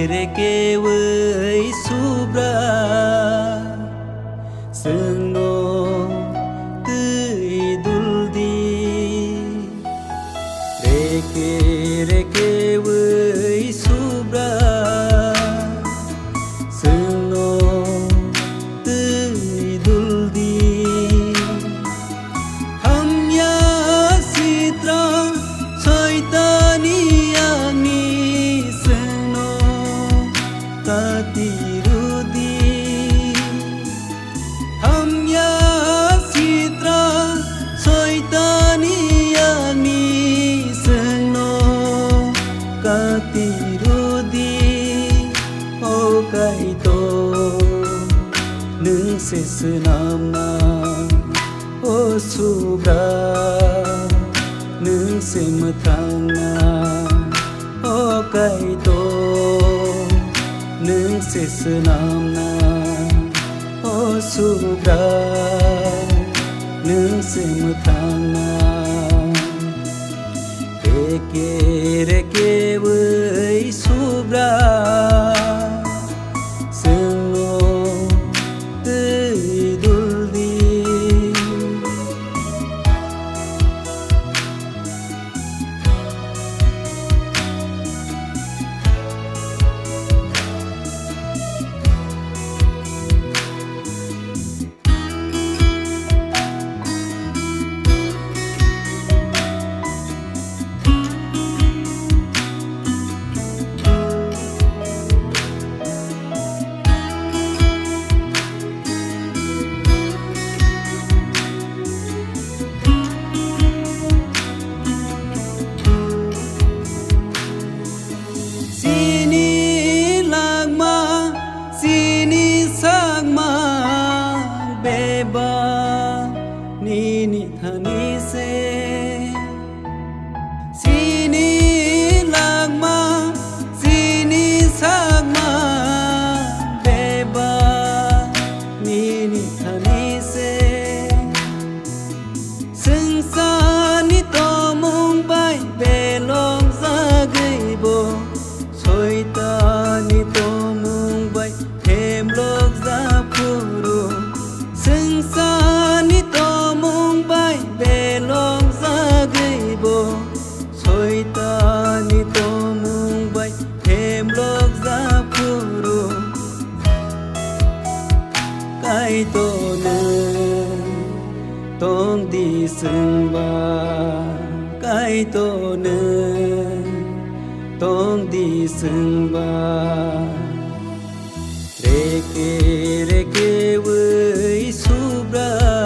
reke với subra sương nô tươi dul đi reke với subra sương nô tươi dul đi ham ya sitra soi ta ni ani sương nô ta tiru đi ham ya sitra soi ta ni ani sương nô ka tiru đi o kai to nương se sunam na o subra nương se mathang na o kai to nương se sunam na o subra nương se mathang na reke với subra sương nô tươi dul đi ni thani se sini lagma sini sagma beba ni thani se sengsa ni to mong bai belong za gai bo soi ta ni to mong bai thêm lok za phuru sengsa ni to belong ra gai bo soi ta ni to mong bai thêm lok ra phuru kai to ne tong di sung ba kai to ne tong di sung ba reke với subra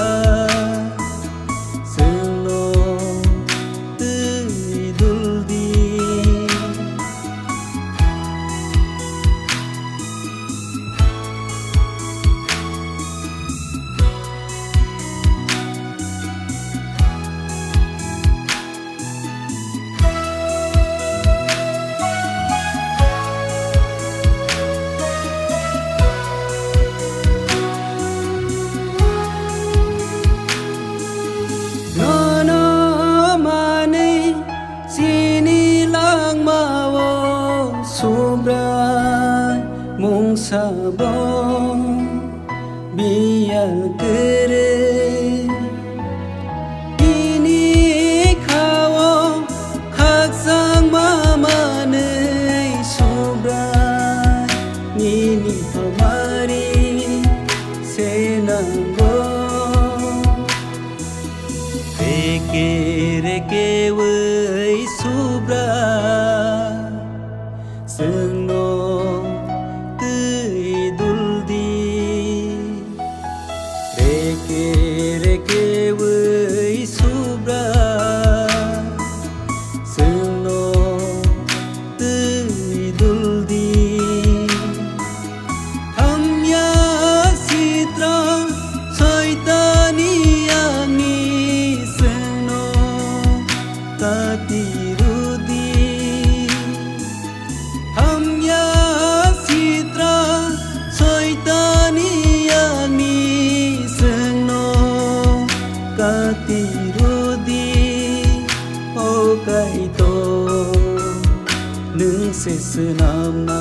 mong sabong biar kere ini kawo khak sang mama nei sobra nini hamari senango reke với sobra sương nô tươi dul đi reke với subra sương nô tươi dul đi ham ya sitra soi ta ni ani sương nô ta tiru đi ham ya sitra soi ta ni ani sương nô ka tiru đi o kai to nương se sunam na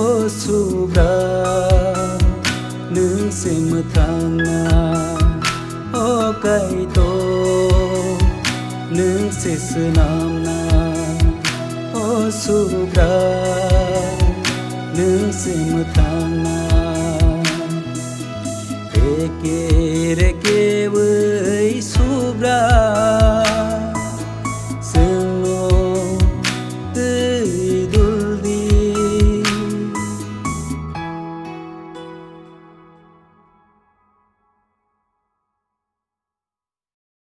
ô su bra nương se mơ thang na ô cây tô nương se sư nam na ô su bra nương se mơ thang na